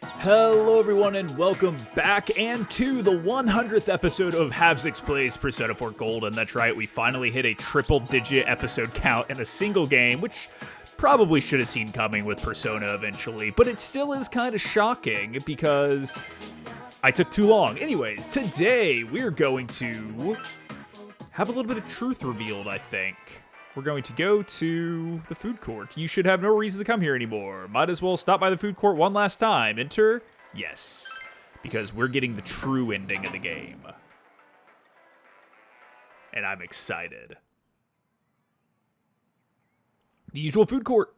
Hello everyone and welcome back and to the 100th episode of Habsix Plays Persona 4 Gold. And that's right, we finally hit a triple-digit episode count in a single game, which probably should have seen coming with Persona eventually, but it still is kind of shocking because I took too long. Anyways, today we're going to have a little bit of truth revealed, I think. We're going to go to the food court. You should have no reason to come here anymore. Might as well stop by the food court one last time. Enter yes, because we're getting the true ending of the game. And I'm excited. The usual food court.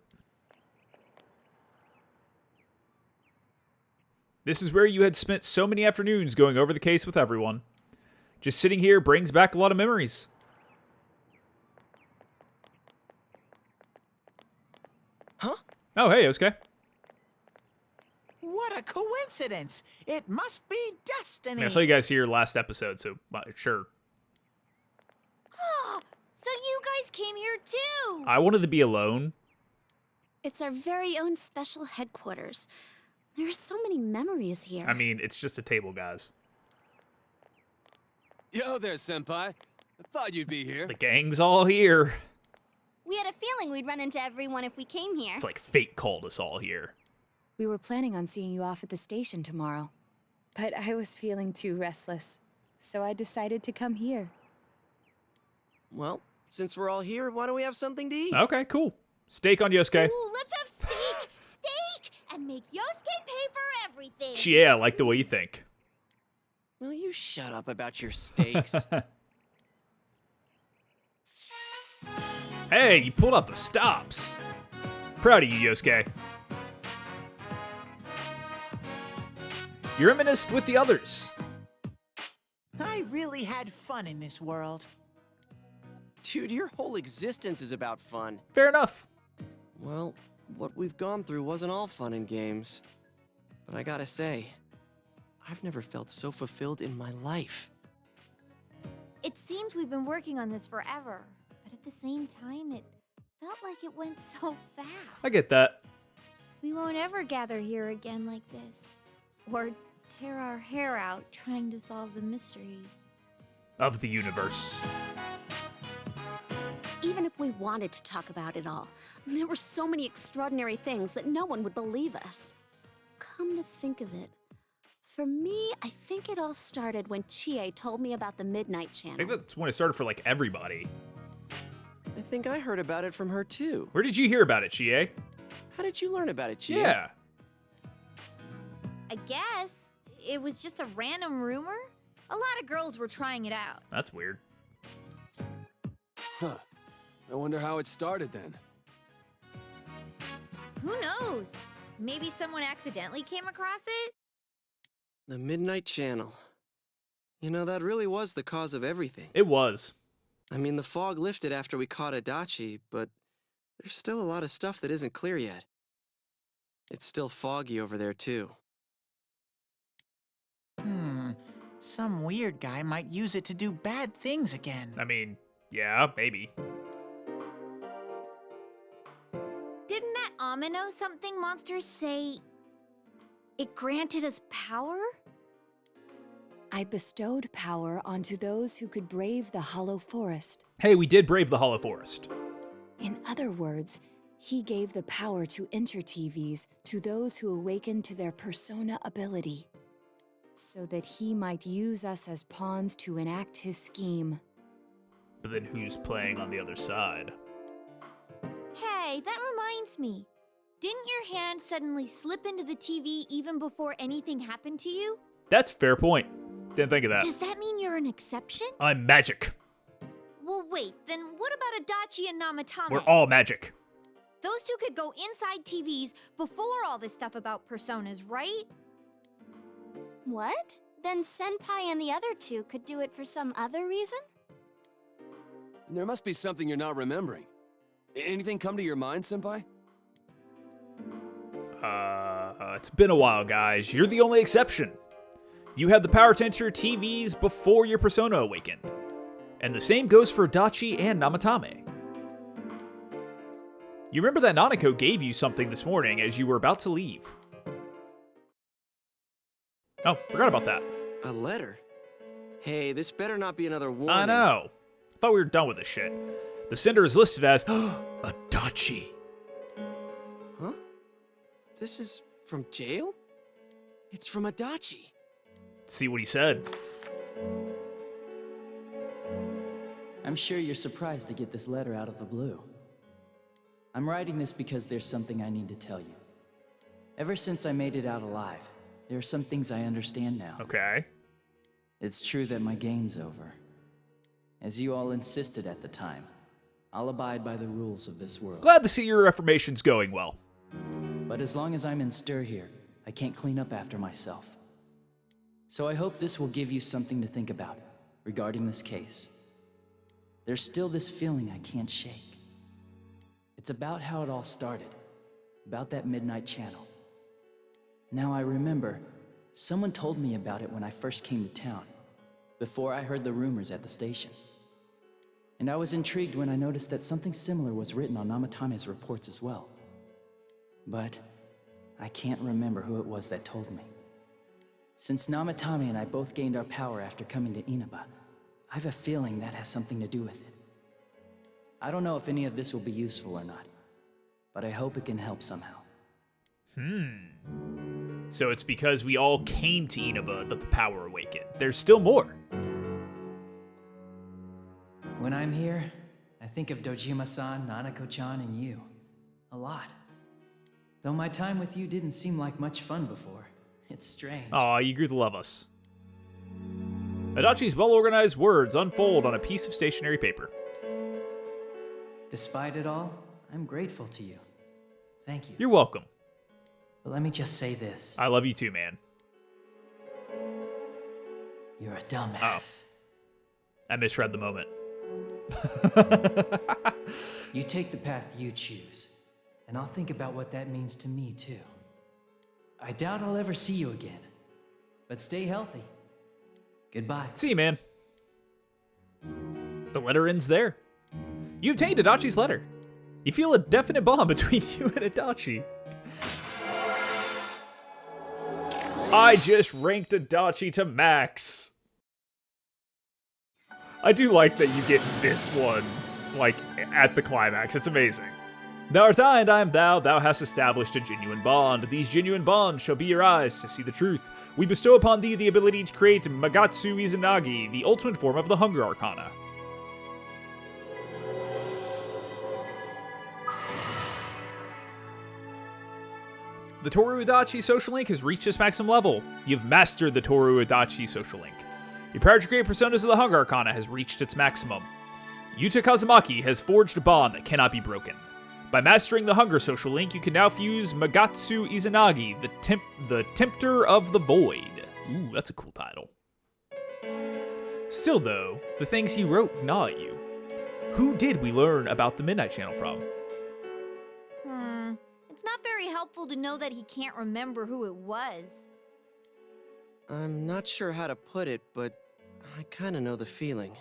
This is where you had spent so many afternoons going over the case with everyone. Just sitting here brings back a lot of memories. Huh? Oh, hey, Yosuke. What a coincidence! It must be destiny! I saw you guys here last episode, so sure. Oh, so you guys came here too! I wanted to be alone. It's our very own special headquarters. There are so many memories here. I mean, it's just a table, guys. Yo there, Senpai. I thought you'd be here. The gang's all here. We had a feeling we'd run into everyone if we came here. It's like fate called us all here. We were planning on seeing you off at the station tomorrow, but I was feeling too restless, so I decided to come here. Well, since we're all here, why don't we have something to eat? Okay, cool. Steak on Yosuke. Ooh, let's have steak! Steak! And make Yosuke pay for everything! Yeah, I like the way you think. Will you shut up about your steaks? Hey, you pulled out the stops. Proud of you, Yosuke. You're reminisced with the others. I really had fun in this world. Dude, your whole existence is about fun. Fair enough. Well, what we've gone through wasn't all fun and games. But I gotta say, I've never felt so fulfilled in my life. It seems we've been working on this forever, but at the same time, it felt like it went so fast. I get that. We won't ever gather here again like this. Or tear our hair out trying to solve the mysteries. Of the universe. Even if we wanted to talk about it all, there were so many extraordinary things that no one would believe us. Come to think of it, for me, I think it all started when Chie told me about the Midnight I Channel. think that's when it started for like everybody. I think I heard about it from her too. Where did you hear about it, Chie? How did you learn about it, Chie? Yeah. I guess it was just a random rumor. A lot of girls were trying it out. That's weird. Huh. I wonder how it started then. Who knows? Maybe someone accidentally came across it? The Midnight Channel. You know, that really was the cause of everything. It was. I mean, the fog lifted after we caught Adachi, but there's still a lot of stuff that isn't clear yet. It's still foggy over there, too. Some weird guy might use it to do bad things again. I mean, yeah, maybe. Didn't that Amino something monster say it granted us power? I bestowed power onto those who could brave the Hollow Forest. Hey, we did brave the Hollow Forest. In other words, he gave the power to enter TVs to those who awakened to their persona ability, so that he might use us as pawns to enact his scheme. But then who's playing on the other side? Hey, that reminds me. Didn't your hand suddenly slip into the TV even before anything happened to you? That's a fair point. Didn't think of that. Does that mean you're an exception? I'm magic. Well, wait, then what about Adachi and Namatame? We're all magic. Those two could go inside TVs before all this stuff about personas, right? What? Then Senpai and the other two could do it for some other reason? There must be something you're not remembering. Anything come to your mind, Senpai? It's been a while, guys. You're the only exception. You had the power to enter TVs before your persona awakened. And the same goes for Dachi and Namatame. You remember that Nanako gave you something this morning as you were about to leave. Oh, forgot about that. A letter? Hey, this better not be another warning. I know. Thought we were done with this shit. The sender is listed as Adachi. Huh? This is from jail? It's from Adachi. See what he said. I'm sure you're surprised to get this letter out of the blue. I'm writing this because there's something I need to tell you. Ever since I made it out alive, there are some things I understand now. Okay. It's true that my game's over. As you all insisted at the time, I'll abide by the rules of this world. Glad to see your reformation's going well. But as long as I'm in stir here, I can't clean up after myself. So I hope this will give you something to think about regarding this case. There's still this feeling I can't shake. It's about how it all started, about that midnight channel. Now I remember, someone told me about it when I first came to town, before I heard the rumors at the station. And I was intrigued when I noticed that something similar was written on Namatame's reports as well. But I can't remember who it was that told me. Since Namatame and I both gained our power after coming to Inaba, I have a feeling that has something to do with it. I don't know if any of this will be useful or not, but I hope it can help somehow. So it's because we all came to Inaba that the power awakened. There's still more. When I'm here, I think of Dojima-san, Nanako-chan, and you. A lot. Though my time with you didn't seem like much fun before. It's strange. Aw, you grew to love us. Adachi's well-organized words unfold on a piece of stationery paper. Despite it all, I'm grateful to you. Thank you. You're welcome. But let me just say this. I love you too, man. You're a dumbass. I misread the moment. You take the path you choose, and I'll think about what that means to me too. I doubt I'll ever see you again, but stay healthy. Goodbye. See you, man. The letter ends there. You obtained Adachi's letter. You feel a definite bond between you and Adachi. I just ranked Adachi to max. I do like that you get this one, like, at the climax. It's amazing. Thou art I, and I am thou. Thou hast established a genuine bond. These genuine bonds shall be your eyes to see the truth. We bestow upon thee the ability to create Magatsu Izanagi, the ultimate form of the Hunger Arcana. The Toru Adachi social link has reached its maximum level. You've mastered the Toru Adachi social link. Your power to create personas of the Hunger Arcana has reached its maximum. Yuta Kazumaki has forged a bond that cannot be broken. By mastering the Hunger social link, you can now fuse Magatsu Izanagi, the Tempter of the Void. Ooh, that's a cool title. Still, though, the things he wrote gnaw at you. Who did we learn about the Midnight Channel from? It's not very helpful to know that he can't remember who it was. I'm not sure how to put it, but I kind of know the feeling.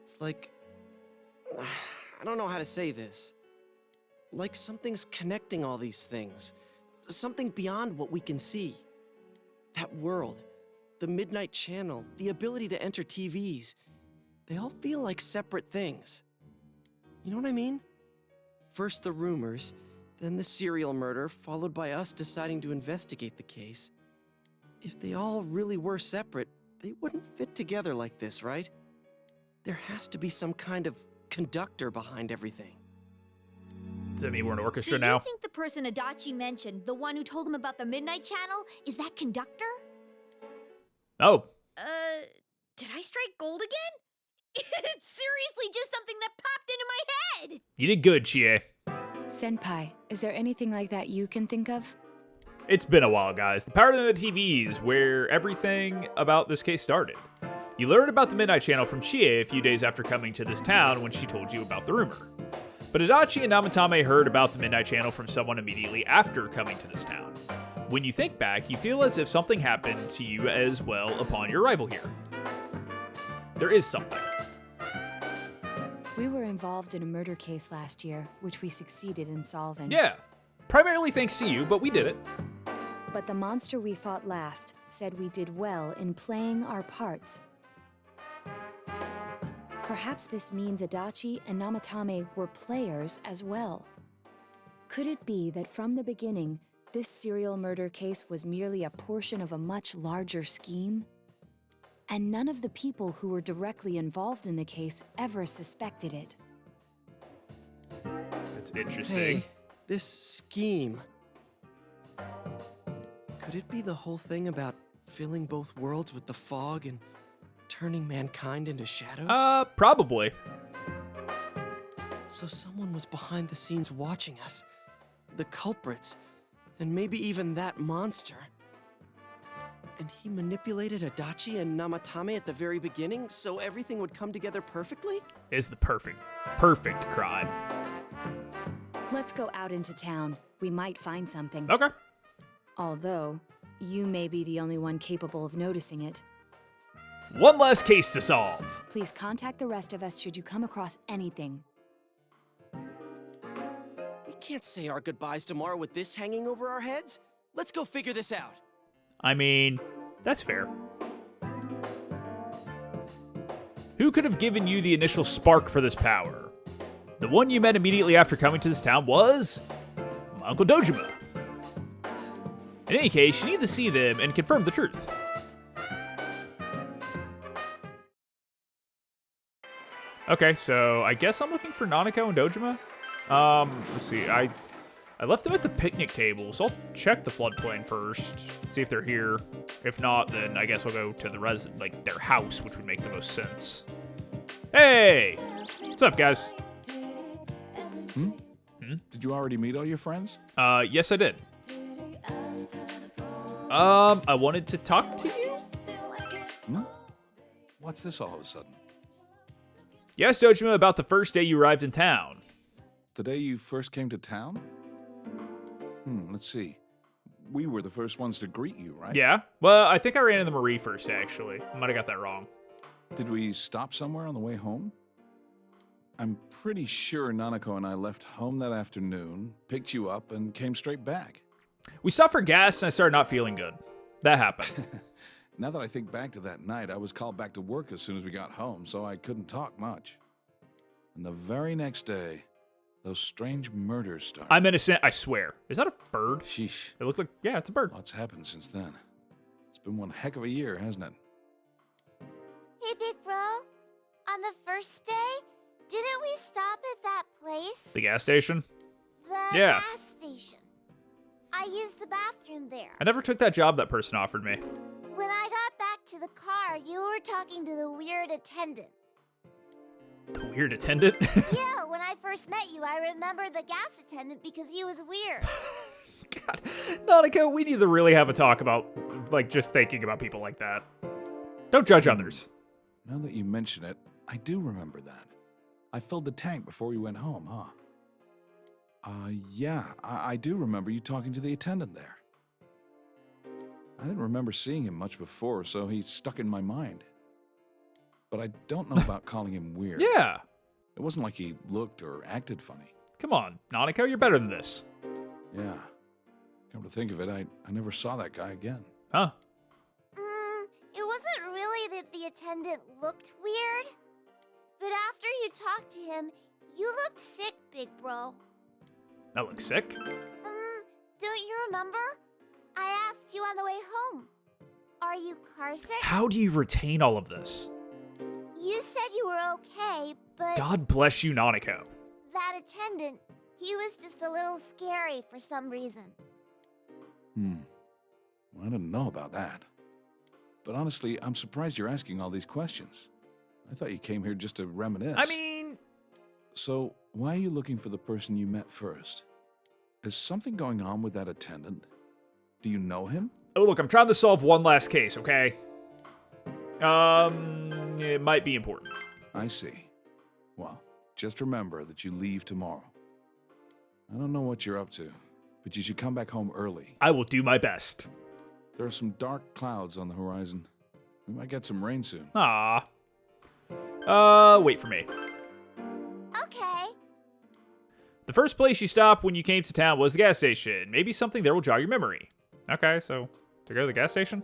It's like... I don't know how to say this. Like something's connecting all these things. Something beyond what we can see. That world, the Midnight Channel, the ability to enter TVs, they all feel like separate things. You know what I mean? First the rumors, then the serial murder, followed by us deciding to investigate the case. If they all really were separate, they wouldn't fit together like this, right? There has to be some kind of conductor behind everything. Does that mean we're an orchestra Do now? you think the person Adachi mentioned, the one who told him about the Midnight Channel, is that conductor? Oh. Did I strike gold again? It's seriously just something that popped into my head! You did good, Chie. Senpai, is there anything like that you can think of? It's been a while, guys. The power of the TVs, where everything about this case started. You learned about the Midnight Channel from Chie a few days after coming to this town when she told you about the rumor. But Adachi and Namatame heard about the Midnight Channel from someone immediately after coming to this town. When you think back, you feel as if something happened to you as well upon your arrival here. There is something. We were involved in a murder case last year, which we succeeded in solving. Yeah, primarily thanks to you, but we did it. But the monster we fought last said we did well in playing our parts. Perhaps this means Adachi and Namatame were players as well. Could it be that from the beginning, this serial murder case was merely a portion of a much larger scheme? And none of the people who were directly involved in the case ever suspected it. That's interesting. Hey, this scheme. Could it be the whole thing about filling both worlds with the fog and turning mankind into shadows? Probably. So someone was behind the scenes watching us. The culprits. And maybe even that monster. And he manipulated Adachi and Namatame at the very beginning so everything would come together perfectly? Is the perfect crime. Let's go out into town. We might find something. Okay. Although, you may be the only one capable of noticing it. One less case to solve. Please contact the rest of us should you come across anything. We can't say our goodbyes tomorrow with this hanging over our heads. Let's go figure this out. I mean, that's fair. Who could have given you the initial spark for this power? The one you met immediately after coming to this town was my Uncle Dojima. In any case, you need to see them and confirm the truth. Okay, so I guess I'm looking for Nanako and Dojima. Let's see, I left them at the picnic table, so I'll check the floodplain first, see if they're here. If not, then I guess I'll go to the their house, which would make the most sense. Hey! What's up, guys? Did you already meet all your friends? Yes, I did. I wanted to talk to you? What's this all of a sudden? Yes, Dojima, about the first day you arrived in town. The day you first came to town? Let's see. We were the first ones to greet you, right? Yeah. Well, I think I ran into Marie first, actually. I might have got that wrong. Did we stop somewhere on the way home? I'm pretty sure Nanako and I left home that afternoon, picked you up, and came straight back. We stopped for gas, and I started not feeling good. That happened. Now that I think back to that night, I was called back to work as soon as we got home, so I couldn't talk much. And the very next day, those strange murders started. I'm innocent, I swear. Is that a bird? Sheesh. It looked like, yeah, it's a bird. Lots happened since then. It's been one heck of a year, hasn't it? Hey, big bro. On the first day, didn't we stop at that place? The gas station? The Yeah. gas station. I used the bathroom there. I never took that job that person offered me. When I got back to the car, you were talking to the weird attendant. The weird attendant? Yeah, when I first met you, I remember the gas attendant because he was weird. God, Nanako, we need to really have a talk about, just thinking about people like that. Don't judge others. Now that you mention it, I do remember that. I filled the tank before we went home, huh? Yeah, I do remember you talking to the attendant there. I didn't remember seeing him much before, so he stuck in my mind. But I don't know about calling him weird. Yeah. It wasn't like he looked or acted funny. Come on, Nanako, you're better than this. Yeah. Come to think of it, I never saw that guy again. Huh? It wasn't really that the attendant looked weird. But after you talked to him, you looked sick, big bro. That looks sick. Don't you remember? I asked you on the way home. Are you carsick? How do you retain all of this? You said you were okay, but God bless you, Nanako. that attendant, he was just a little scary for some reason. Well, I didn't know about that. But honestly, I'm surprised you're asking all these questions. I thought you came here just to reminisce. I mean... So, why are you looking for the person you met first? Is something going on with that attendant? Do you know him? Oh, look, I'm trying to solve one last case, okay? It might be important. I see. Well, just remember that you leave tomorrow. I don't know what you're up to, but you should come back home early. I will do my best. There are some dark clouds on the horizon. We might get some rain soon. Ah. Wait for me. Okay. The first place you stopped when you came to town was the gas station. Maybe something there will jog your memory. Okay, so to go to the gas station?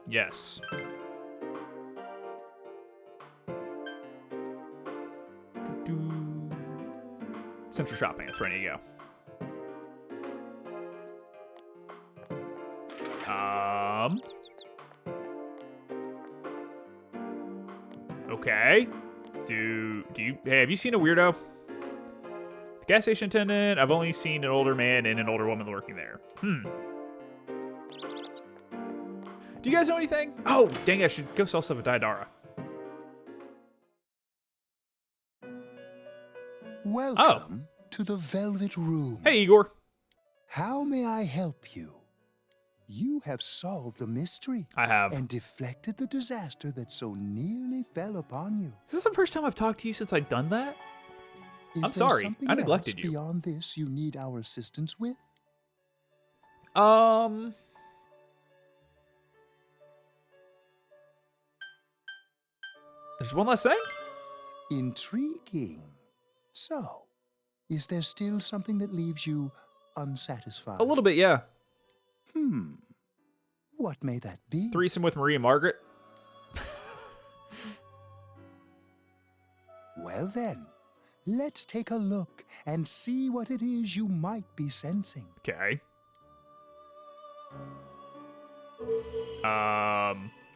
Yes. Central Shopping, it's ready to go. Okay. Hey, have you seen a weirdo? The gas station attendant, I've only seen an older man and an older woman working there. Do you guys know anything? Oh, dang, I should go sell stuff at Daidara. Welcome to the Velvet Room. Hey, Igor. How may I help you? You have solved the mystery. I have. And deflected the disaster that so nearly fell upon you. Is this the first time I've talked to you since I've done that? Is I'm there sorry. something I neglected else you. Beyond this, you need our assistance with? There's one last thing? Intriguing. So, is there still something that leaves you unsatisfied? A little bit, yeah. What may that be? Threesome with Marie and Margaret. Well then, let's take a look and see what it is you might be sensing. Okay.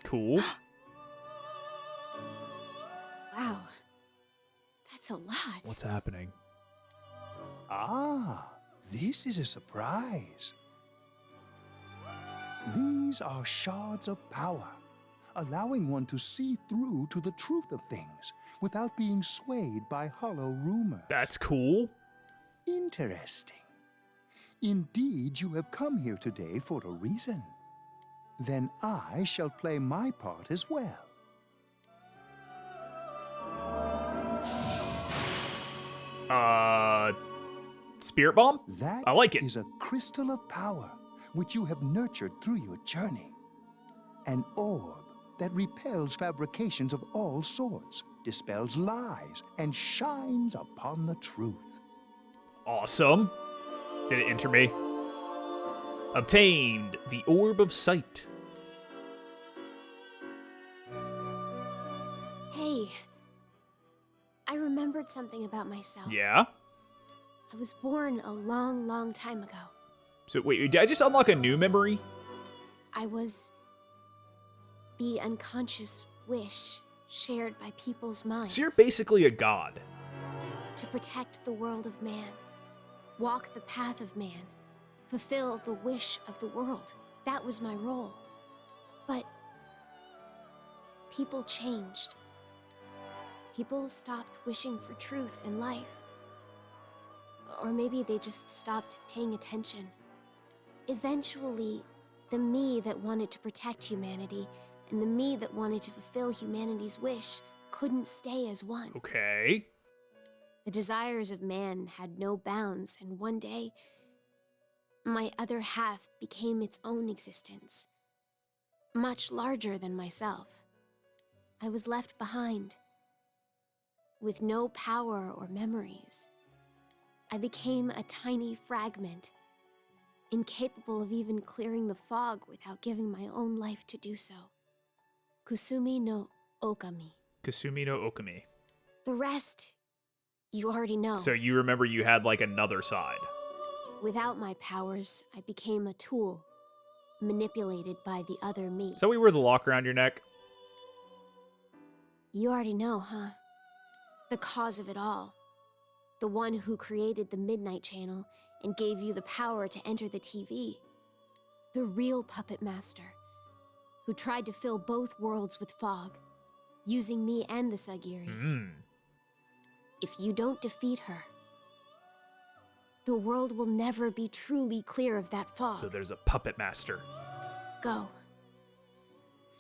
Cool. Wow. That's a lot. What's happening? Ah, this is a surprise. These are shards of power, allowing one to see through to the truth of things without being swayed by hollow rumors. That's cool. Interesting. Indeed, you have come here today for a reason. Then I shall play my part as well. Spirit Bomb? That I like it. is a crystal of power which you have nurtured through your journey. An orb that repels fabrications of all sorts, dispels lies, and shines upon the truth. Awesome. Did it enter me? Obtained the Orb of Sight. Hey, I remembered something about myself. Yeah? I was born a long, long time ago. So wait, did I just unlock a new memory? I was the unconscious wish shared by people's minds. So you're basically a god. To protect the world of man, walk the path of man, fulfill the wish of the world. That was my role. But people changed. People stopped wishing for truth in life. Or maybe they just stopped paying attention. Eventually, the me that wanted to protect humanity and the me that wanted to fulfill humanity's wish couldn't stay as one. Okay. The desires of man had no bounds, and one day, my other half became its own existence, much larger than myself. I was left behind, with no power or memories. I became a tiny fragment, incapable of even clearing the fog without giving my own life to do so. Kusumi no Okami. Kasumi no Okami. The rest, you already know. So you remember you had like another side. Without my powers, I became a tool, manipulated by the other me. Is that why you wear the lock around your neck? You already know, huh? The cause of it all. The one who created the Midnight Channel and gave you the power to enter the TV. The real puppet master, who tried to fill both worlds with fog, using me and the Sagiri. If you don't defeat her, the world will never be truly clear of that fog. So there's a puppet master. Go.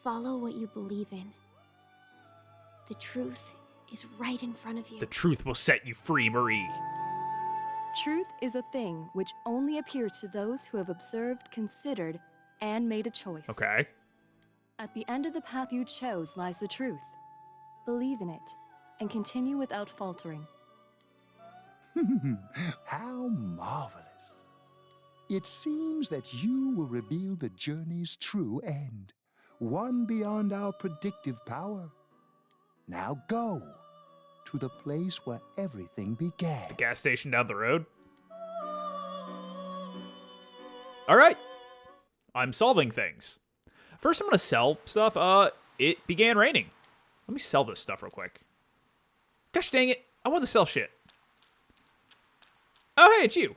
Follow what you believe in. The truth is right in front of you. The truth will set you free, Marie. Truth is a thing which only appears to those who have observed, considered, and made a choice. Okay. At the end of the path you chose lies the truth. Believe in it, and continue without faltering. How marvelous. It seems that you will reveal the journey's true end, one beyond our predictive power. Now go to the place where everything began. The gas station down the road. All right. I'm solving things. First, I'm going to sell stuff. It began raining. Let me sell this stuff real quick. Gosh dang it. I want to sell shit. Oh, hey, it's you.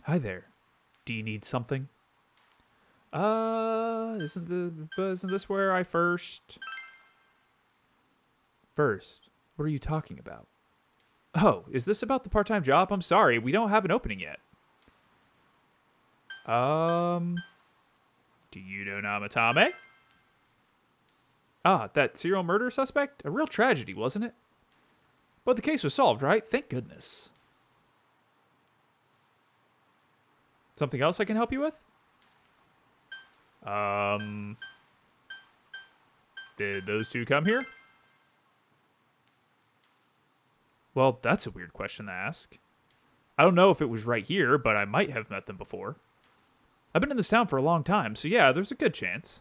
Hi there. Do you need something? Isn't this where I first... First? What are you talking about? Oh, is this about the part-time job? I'm sorry, we don't have an opening yet. Do you know Namatame? Ah, that serial murder suspect? A real tragedy, wasn't it? But the case was solved, right? Thank goodness. Something else I can help you with? Did those two come here? Well, that's a weird question to ask. I don't know if it was right here, but I might have met them before. I've been in this town for a long time, so yeah, there's a good chance.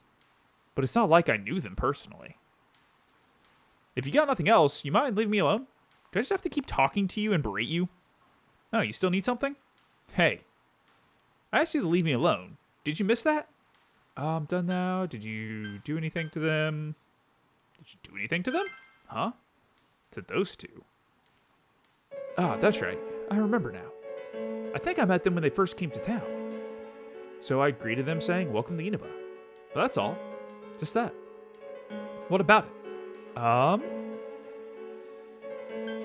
But it's not like I knew them personally. If you got nothing else, you mind leaving me alone? Do I just have to keep talking to you and berate you? Oh, you still need something? Hey, I asked you to leave me alone. Did you miss that? I'm done now. Did you do anything to them? Did you do anything to them? Huh? To those two? Ah, that's right. I remember now. I think I met them when they first came to town. So I greeted them saying, welcome to Inaba. But that's all. Just that. What about it?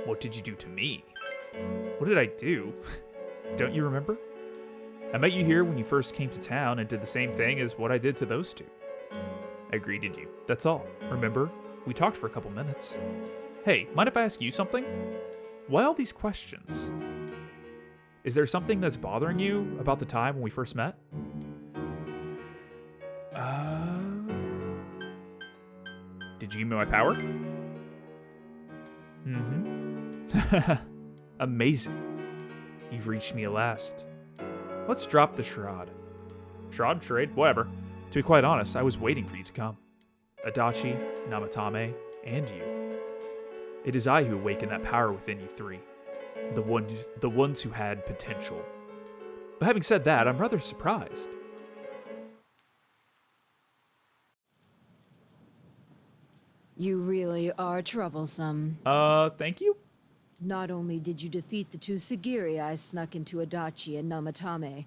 What did you do to me? What did I do? Don't you remember? I met you here when you first came to town and did the same thing as what I did to those two. I greeted you. That's all. Remember? We talked for a couple minutes. Hey, mind if I ask you something? Why all these questions? Is there something that's bothering you about the time when we first met? Did you give me my power? Mm-hmm. Amazing. You've reached me at last. Let's drop the charade. Charade? Whatever. To be quite honest, I was waiting for you to come. Adachi, Namatame, and you. It is I who awakened that power within you three. The ones who had potential. But having said that, I'm rather surprised. You really are troublesome. Thank you? Not only did you defeat the two Sagiri I snuck into Adachi and Namatame,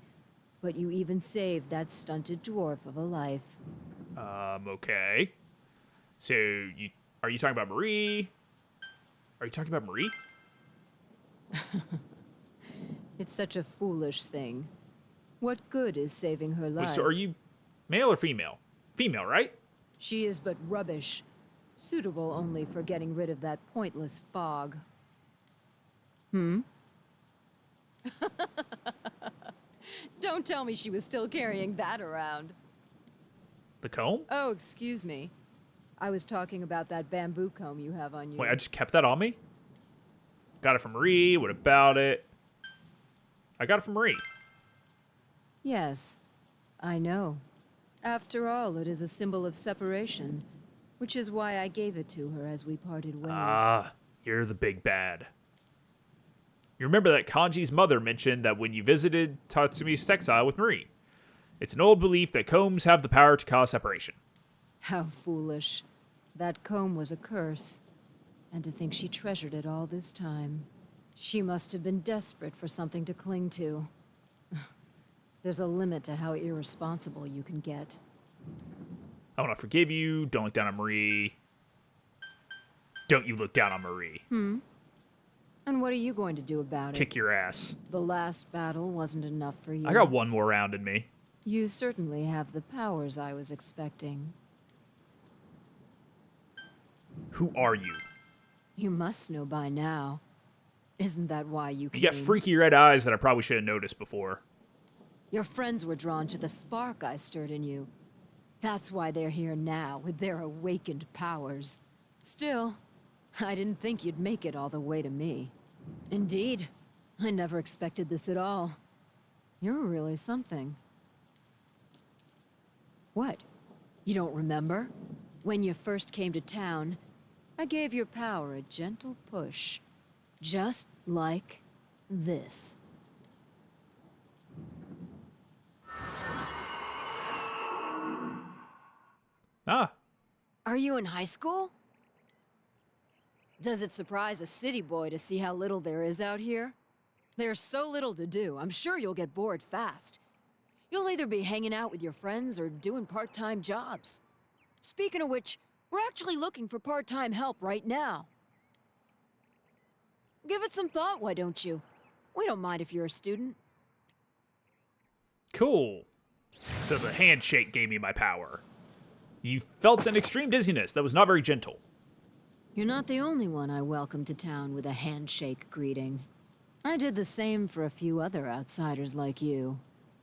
but you even saved that stunted dwarf of a life. Okay. So, are you talking about Marie? Are you talking about Marie? It's such a foolish thing. What good is saving her life? Wait, so are you male or female? Female, right? She is but rubbish, suitable only for getting rid of that pointless fog. Don't tell me she was still carrying that around. The comb? Oh, excuse me. I was talking about that bamboo comb you have on you. Wait, I just kept that on me? Got it from Marie. What about it? I got it from Marie. Yes, I know. After all, it is a symbol of separation, which is why I gave it to her as we parted ways. Ah, you're the big bad. You remember that Kanji's mother mentioned that when you visited Tatsumi's textile with Marie. It's an old belief that combs have the power to cause separation. How foolish. That comb was a curse. And to think she treasured it all this time. She must have been desperate for something to cling to. There's a limit to how irresponsible you can get. I want to forgive you. Don't look down on Marie. Don't you look down on Marie. And what are you going to do about it? Kick your ass. The last battle wasn't enough for you. I got one more round in me. You certainly have the powers I was expecting. Who are you? You must know by now. Isn't that why you came? You got freaky red eyes that I probably should have noticed before. Your friends were drawn to the spark I stirred in you. That's why they're here now, with their awakened powers. Still, I didn't think you'd make it all the way to me. Indeed, I never expected this at all. You're really something. What? You don't remember? When you first came to town, I gave your power a gentle push. Just like this. Ah. Are you in high school? Does it surprise a city boy to see how little there is out here? There's so little to do, I'm sure you'll get bored fast. You'll either be hanging out with your friends or doing part-time jobs. Speaking of which, we're actually looking for part-time help right now. Give it some thought, why don't you? We don't mind if you're a student. Cool. So the handshake gave me my power. You felt an extreme dizziness that was not very gentle. You're not the only one I welcomed to town with a handshake greeting. I did the same for a few other outsiders like you.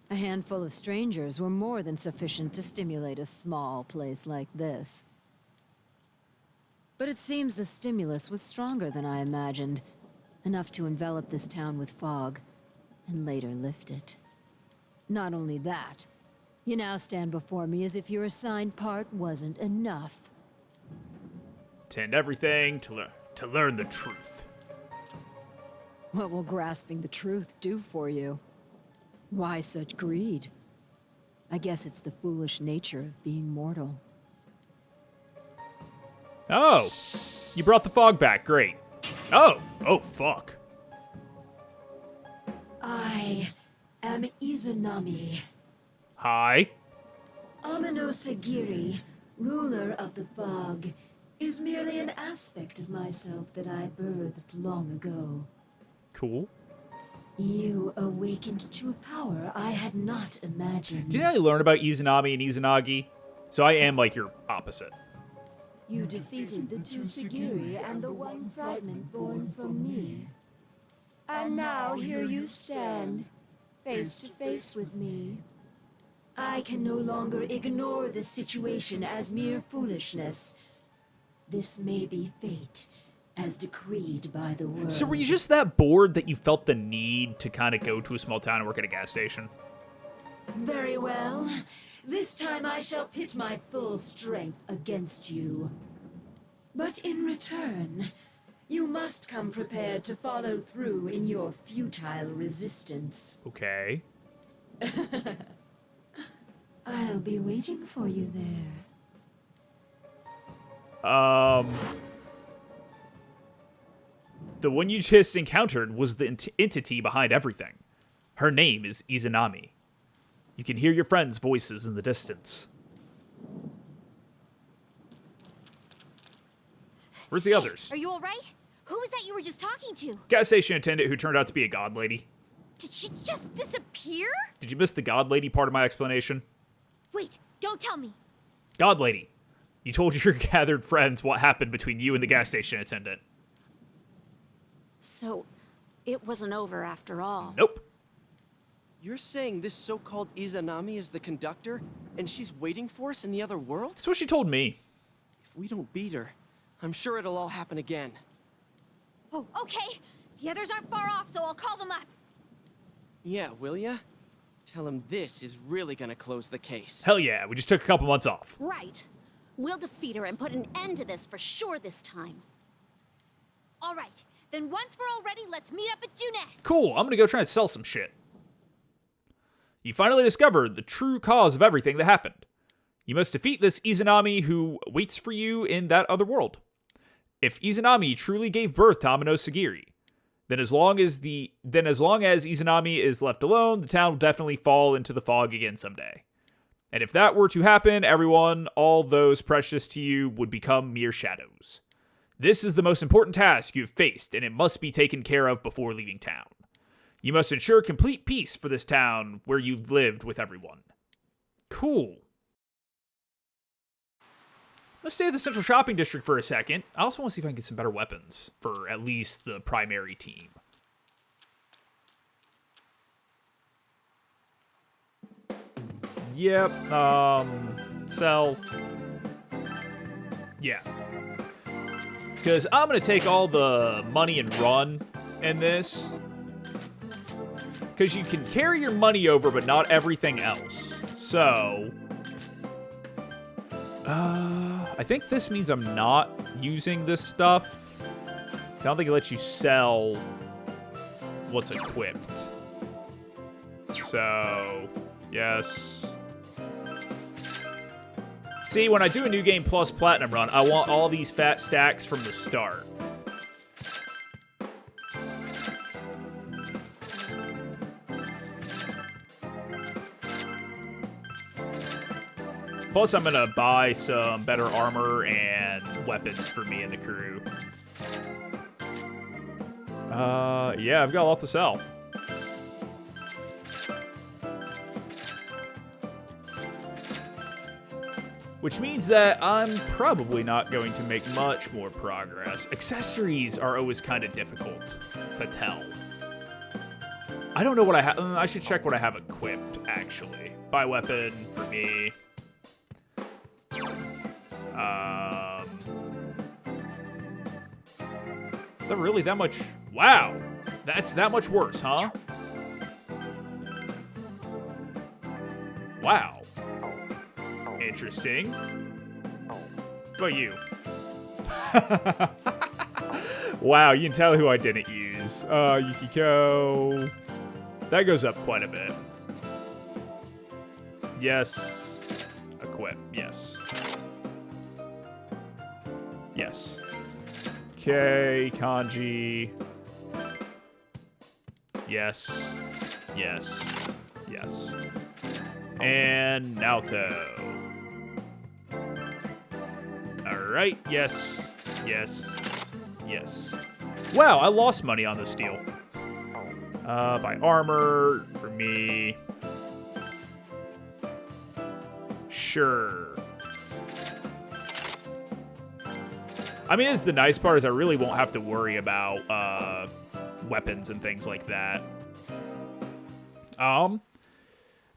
A handful of strangers were more than sufficient to stimulate a small place like this. But it seems the stimulus was stronger than I imagined. Enough to envelop this town with fog, and later lift it. Not only that, you now stand before me as if your assigned part wasn't enough. Tend everything to learn the truth. What will grasping the truth do for you? Why such greed? I guess it's the foolish nature of being mortal. Oh, you brought the fog back. Great. Oh fuck. I am Izanami. Hi. Amino Sagiri, ruler of the fog, is merely an aspect of myself that I birthed long ago. Cool. You awakened to a power I had not imagined. Did I learn about Izanami and Izanagi? So I am like your opposite. You defeated the two Sagiri and the one fragment born from me. And now here you stand, face to face with me. I can no longer ignore this situation as mere foolishness. This may be fate, as decreed by the world. So were you just that bored that you felt the need to kind of go to a small town and work at a gas station? Very well. This time I shall pit my full strength against you. But in return, you must come prepared to follow through in your futile resistance. Okay. I'll be waiting for you there. The one you just encountered was the entity behind everything. Her name is Izanami. You can hear your friends' voices in the distance. Where's the others? Are you alright? Who was that you were just talking to? Gas station attendant who turned out to be a god lady. Did she just disappear? Did you miss the god lady part of my explanation? Wait, don't tell me. God lady, you told your gathered friends what happened between you and the gas station attendant. So, it wasn't over after all. Nope. You're saying this so-called Izanami is the conductor, and she's waiting for us in the other world? That's what she told me. If we don't beat her, I'm sure it'll all happen again. Oh, okay. The others aren't far off, so I'll call them up. Yeah, will ya? Tell him this is really gonna close the case. Hell yeah, we just took a couple months off. Right. We'll defeat her and put an end to this for sure this time. All right. Then once we're all ready, let's meet up at Junes. Cool, I'm gonna go try and sell some shit. You finally discovered the true cause of everything that happened. You must defeat this Izanami who waits for you in that other world. If Izanami truly gave birth to Amino Sagiri, then as long as Izanami is left alone, the town will definitely fall into the fog again someday. And if that were to happen, everyone, all those precious to you, would become mere shadows. This is the most important task you have faced, and it must be taken care of before leaving town. You must ensure complete peace for this town where you lived with everyone. Cool. Let's stay at the central shopping district for a second. I also want to see if I can get some better weapons for at least the primary team. Yep, sell. Yeah. because I'm going to take all the money and run in this. Because you can carry your money over, but not everything else. So, I think this means I'm not using this stuff. I don't think it lets you sell what's equipped. So, yes. See, when I do a New Game Plus Platinum run, I want all these fat stacks from the start. Plus, I'm gonna buy some better armor and weapons for me and the crew. Yeah, I've got a lot to sell. Which means that I'm probably not going to make much more progress. Accessories are always kind of difficult to tell. I don't know what I have. I should check what I have equipped, actually. Buy weapon for me. Is that really that much? Wow. That's that much worse, huh? Wow. Interesting. What about you? Wow, you can tell who I didn't use. Yukiko. That goes up quite a bit. Yes. Equip. Yes. Yes. Okay, kanji. Yes. Yes. Yes. And Naoto. Alright, yes. Yes. Yes. Wow, I lost money on this deal. Buy armor for me. Sure. I mean, it's the nice part is I really won't have to worry about weapons and things like that.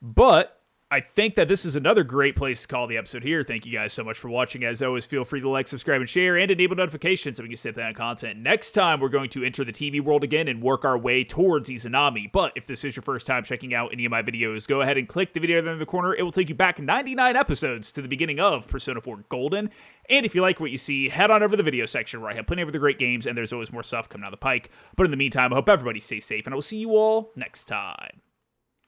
But I think that this is another great place to call the episode here. Thank you guys so much for watching. As always, feel free to like, subscribe, and share, and enable notifications so we can stay up to that content. Next time, we're going to enter the TV world again and work our way towards Izanami. But if this is your first time checking out any of my videos, go ahead and click the video there in the corner. It will take you back 99 episodes to the beginning of Persona 4 Golden. And if you like what you see, head on over to the video section where I have plenty of other great games, and there's always more stuff coming down the pike. But in the meantime, I hope everybody stays safe, and I will see you all next time.